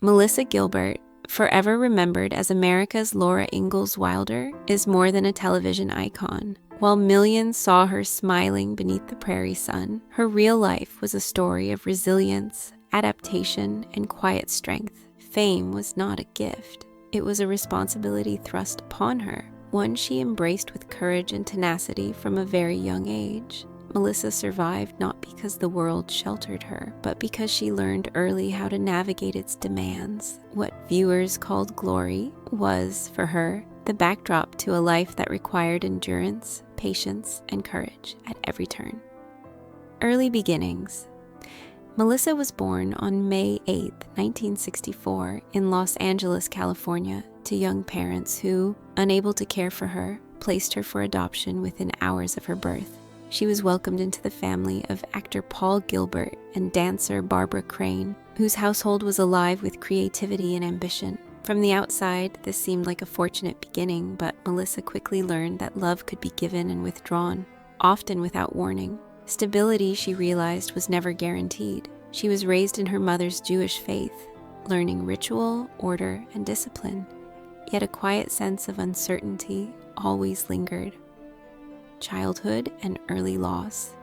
Melissa Gilbert, forever remembered as America's Laura Ingalls Wilder, is more than a television icon. While millions saw her smiling beneath the prairie sun, her real life was a story of resilience, adaptation, and quiet strength. Fame was not a gift. It was a responsibility thrust upon her, one she embraced with courage and tenacity from a very young age. Melissa survived not because the world sheltered her, but because she learned early how to navigate its demands. What viewers called glory was, for her, the backdrop to a life that required endurance, patience, and courage at every turn. Early beginnings. Melissa was born on May 8, 1964, in Los Angeles, California, to young parents who, unable to care for her, placed her for adoption within hours of her birth. She was welcomed into the family of actor Paul Gilbert and dancer Barbara Crane, whose household was alive with creativity and ambition. From the outside, this seemed like a fortunate beginning, but Melissa quickly learned that love could be given and withdrawn, often without warning. Stability, she realized, was never guaranteed. She was raised in her mother's Jewish faith, learning ritual, order, and discipline, yet a quiet sense of uncertainty always lingered. Childhood and early loss.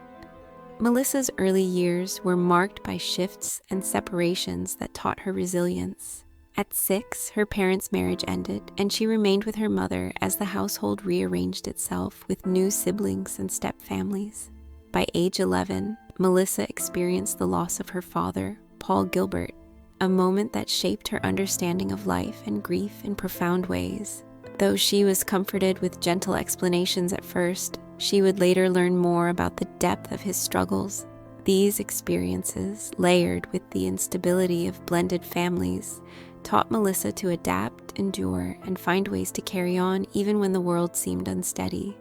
Melissa's early years were marked by shifts and separations that taught her resilience. At 6, her parents' marriage ended, and she remained with her mother as the household rearranged itself with new siblings and stepfamilies. By age 11, Melissa experienced the loss of her father, Paul Gilbert, a moment that shaped her understanding of life and grief in profound ways. Though she was comforted with gentle explanations at first, she would later learn more about the depth of his struggles. These experiences, layered with the instability of blended families, taught Melissa to adapt, endure, and find ways to carry on even when the world seemed unsteady.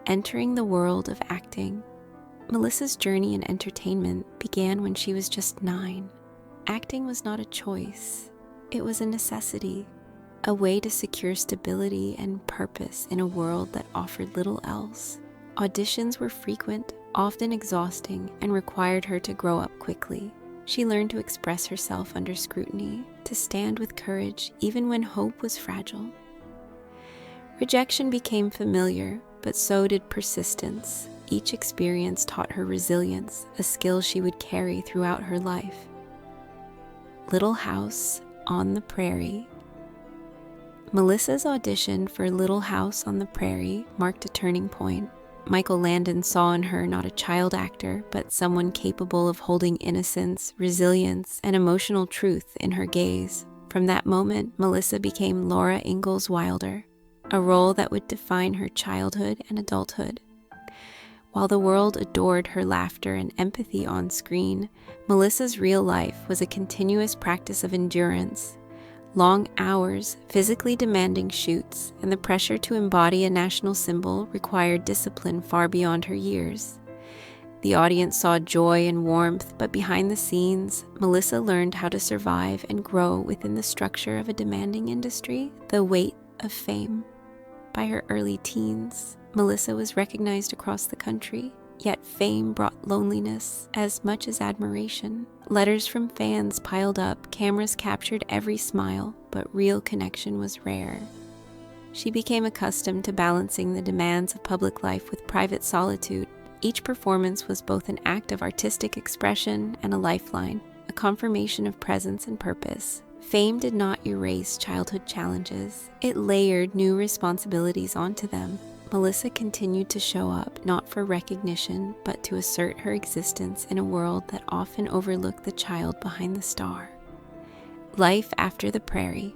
Entering the world of acting. Melissa's journey in entertainment began when she was just 9. Acting was not a choice. It was a necessity, a way to secure stability and purpose in a world that offered little else. Auditions were frequent, often exhausting, and required her to grow up quickly. She learned to express herself under scrutiny, to stand with courage even when hope was fragile. Rejection became familiar, but so did persistence. Each experience taught her resilience, a skill she would carry throughout her life. Little House on the Prairie. Melissa's audition for Little House on the Prairie marked a turning point. Michael Landon saw in her not a child actor, but someone capable of holding innocence, resilience, and emotional truth in her gaze. From that moment, Melissa became Laura Ingalls Wilder, a role that would define her childhood and adulthood. While the world adored her laughter and empathy on screen, Melissa's real life was a continuous practice of endurance. Long hours, physically demanding shoots, and the pressure to embody a national symbol required discipline far beyond her years. The audience saw joy and warmth, but behind the scenes, Melissa learned how to survive and grow within the structure of a demanding industry, the weight of fame. By her early teens, Melissa was recognized across the country, yet fame brought loneliness as much as admiration. Letters from fans piled up, cameras captured every smile, but real connection was rare. She became accustomed to balancing the demands of public life with private solitude. Each performance was both an act of artistic expression and a lifeline, a confirmation of presence and purpose. Fame did not erase childhood challenges. It layered new responsibilities onto them. Melissa continued to show up, not for recognition, but to assert her existence in a world that often overlooked the child behind the star. Life after the Prairie.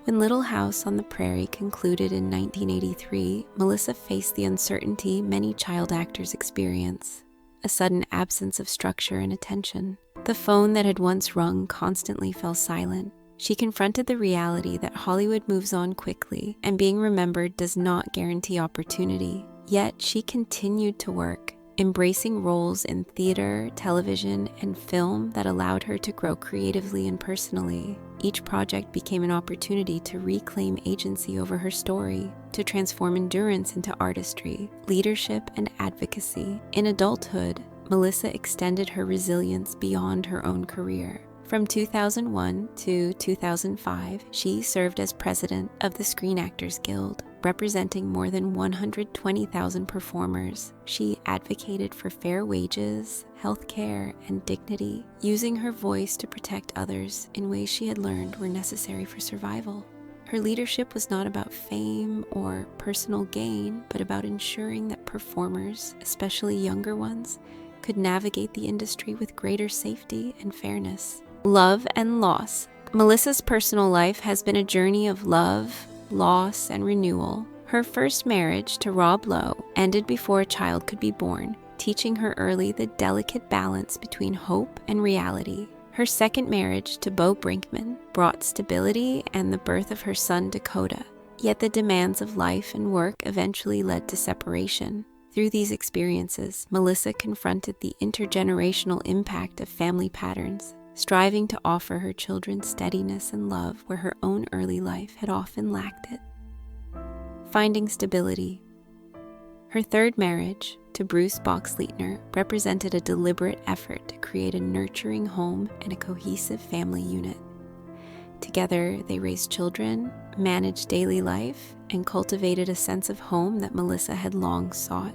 When Little House on the Prairie concluded in 1983, Melissa faced the uncertainty many child actors experience, a sudden absence of structure and attention. The phone that had once rung constantly fell silent. She confronted the reality that Hollywood moves on quickly, and being remembered does not guarantee opportunity. Yet she continued to work, embracing roles in theater, television, and film that allowed her to grow creatively and personally. Each project became an opportunity to reclaim agency over her story, to transform endurance into artistry, leadership, and advocacy. In adulthood, Melissa extended her resilience beyond her own career. From 2001 to 2005, she served as president of the Screen Actors Guild, representing more than 120,000 performers. She advocated for fair wages, health care, and dignity, using her voice to protect others in ways she had learned were necessary for survival. Her leadership was not about fame or personal gain, but about ensuring that performers, especially younger ones, could navigate the industry with greater safety and fairness. Love and loss. Melissa's personal life has been a journey of love, loss, and renewal. Her first marriage to Rob Lowe ended before a child could be born, teaching her early the delicate balance between hope and reality. Her second marriage to Beau Brinkman brought stability and the birth of her son Dakota, yet the demands of life and work eventually led to separation. Through these experiences, Melissa confronted the intergenerational impact of family patterns, striving to offer her children steadiness and love where her own early life had often lacked it. Finding stability. Her third marriage to Bruce Boxleitner represented a deliberate effort to create a nurturing home and a cohesive family unit. Together, they raised children, managed daily life, and cultivated a sense of home that Melissa had long sought.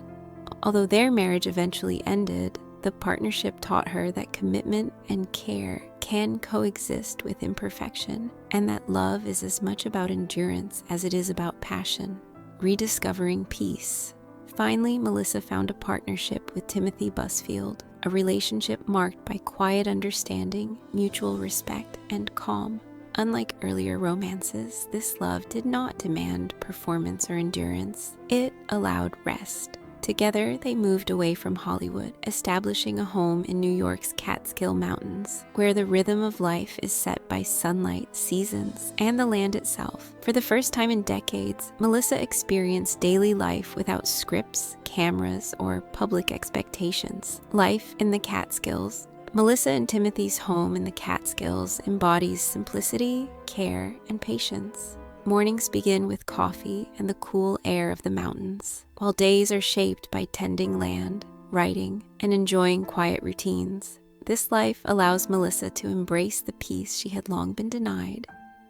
Although their marriage eventually ended, the partnership taught her that commitment and care can coexist with imperfection, and that love is as much about endurance as it is about passion. Rediscovering peace. Finally, Melissa found a partnership with Timothy Busfield, a relationship marked by quiet understanding, mutual respect, and calm. Unlike earlier romances, this love did not demand performance or endurance. It allowed rest. Together, they moved away from Hollywood, establishing a home in New York's Catskill Mountains, where the rhythm of life is set by sunlight, seasons, and the land itself. For the first time in decades, Melissa experienced daily life without scripts, cameras, or public expectations. Life in the Catskills. Melissa and Timothy's home in the Catskills embodies simplicity, care, and patience. Mornings begin with coffee and the cool air of the mountains, while days are shaped by tending land, writing, and enjoying quiet routines. This life allows Melissa to embrace the peace she had long been denied,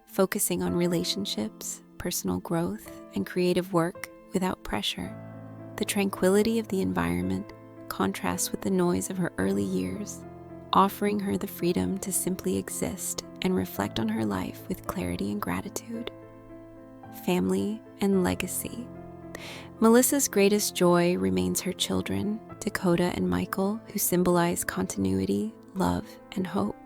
focusing on relationships, personal growth, and creative work without pressure. The tranquility of the environment contrasts with the noise of her early years, offering her the freedom to simply exist and reflect on her life with clarity and gratitude. Family and legacy. Melissa's greatest joy remains her children, Dakota and Michael, who symbolize continuity, love, and hope.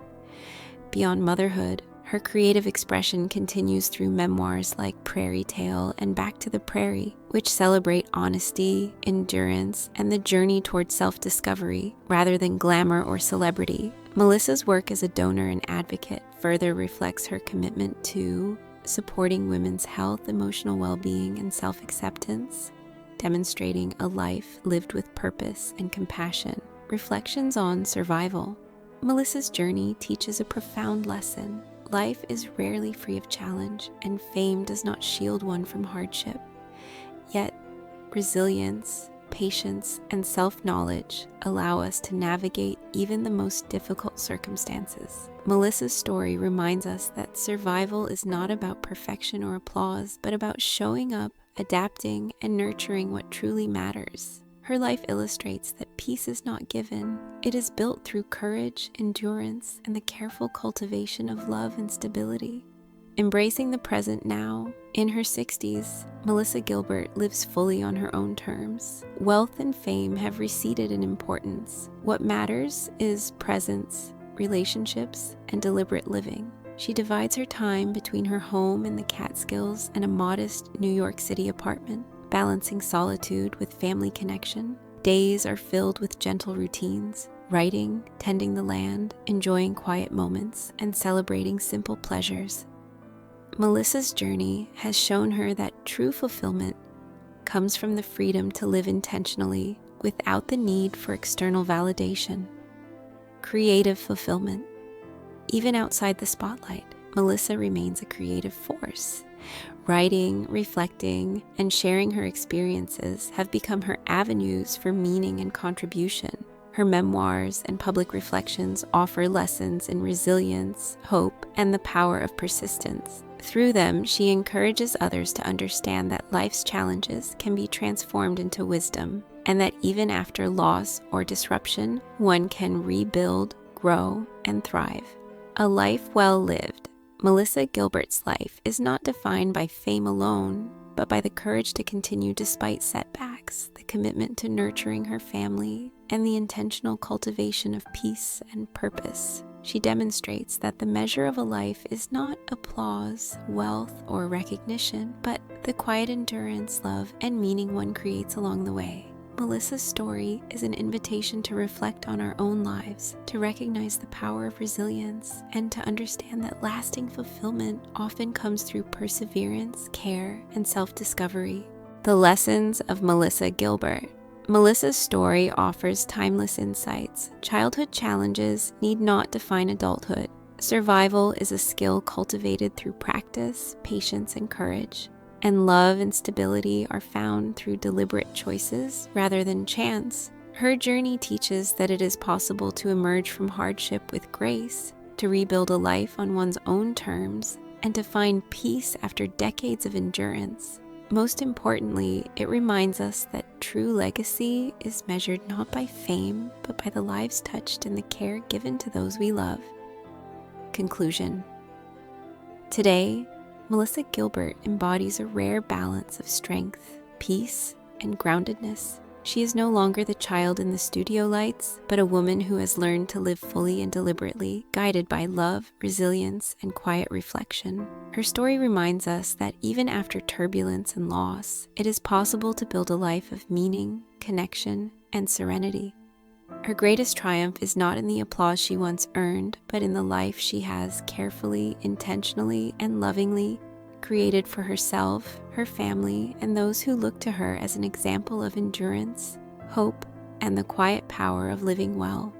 Beyond motherhood, her creative expression continues through memoirs like Prairie Tale and Back to the Prairie, which celebrate honesty, endurance, and the journey towards self-discovery rather than glamour or celebrity. Melissa's work as a donor and advocate further reflects her commitment to supporting women's health, emotional well-being, and self-acceptance, demonstrating a life lived with purpose and compassion. Reflections on survival. Melissa's journey teaches a profound lesson. Life is rarely free of challenge, and fame does not shield one from hardship. Yet, resilience, patience, and self-knowledge allow us to navigate even the most difficult circumstances. Melissa's story reminds us that survival is not about perfection or applause, but about showing up, adapting, and nurturing what truly matters. Her life illustrates that peace is not given. It is built through courage, endurance, and the careful cultivation of love and stability. Embracing the present now, in her 60s, Melissa Gilbert lives fully on her own terms. Wealth and fame have receded in importance. What matters is presence, relationships, and deliberate living. She divides her time between her home in the Catskills and a modest New York City apartment, balancing solitude with family connection. Days are filled with gentle routines, writing, tending the land, enjoying quiet moments, and celebrating simple pleasures. Melissa's journey has shown her that true fulfillment comes from the freedom to live intentionally without the need for external validation. Creative fulfillment. Even outside the spotlight, Melissa remains a creative force. Writing, reflecting, and sharing her experiences have become her avenues for meaning and contribution. Her memoirs and public reflections offer lessons in resilience, hope, and the power of persistence. Through them, she encourages others to understand that life's challenges can be transformed into wisdom, and that even after loss or disruption, one can rebuild, grow, and thrive. A life well lived. Melissa Gilbert's life is not defined by fame alone, but by the courage to continue despite setbacks, the commitment to nurturing her family, and the intentional cultivation of peace and purpose. She demonstrates that the measure of a life is not applause, wealth, or recognition, but the quiet endurance, love, and meaning one creates along the way. Melissa's story is an invitation to reflect on our own lives, to recognize the power of resilience, and to understand that lasting fulfillment often comes through perseverance, care, and self-discovery. The lessons of Melissa Gilbert. Melissa's story offers timeless insights. Childhood challenges need not define adulthood. Survival is a skill cultivated through practice, patience, and courage. And love and stability are found through deliberate choices rather than chance. Her journey teaches that it is possible to emerge from hardship with grace, to rebuild a life on one's own terms, and to find peace after decades of endurance. Most importantly, it reminds us that true legacy is measured not by fame, but by the lives touched and the care given to those we love. Conclusion. Today, Melissa Gilbert embodies a rare balance of strength, peace, and groundedness. She is no longer the child in the studio lights, but a woman who has learned to live fully and deliberately, guided by love, resilience, and quiet reflection. Her story reminds us that even after turbulence and loss, it is possible to build a life of meaning, connection, and serenity. Her greatest triumph is not in the applause she once earned, but in the life she has carefully, intentionally, and lovingly created for herself, her family, and those who look to her as an example of endurance, hope, and the quiet power of living well.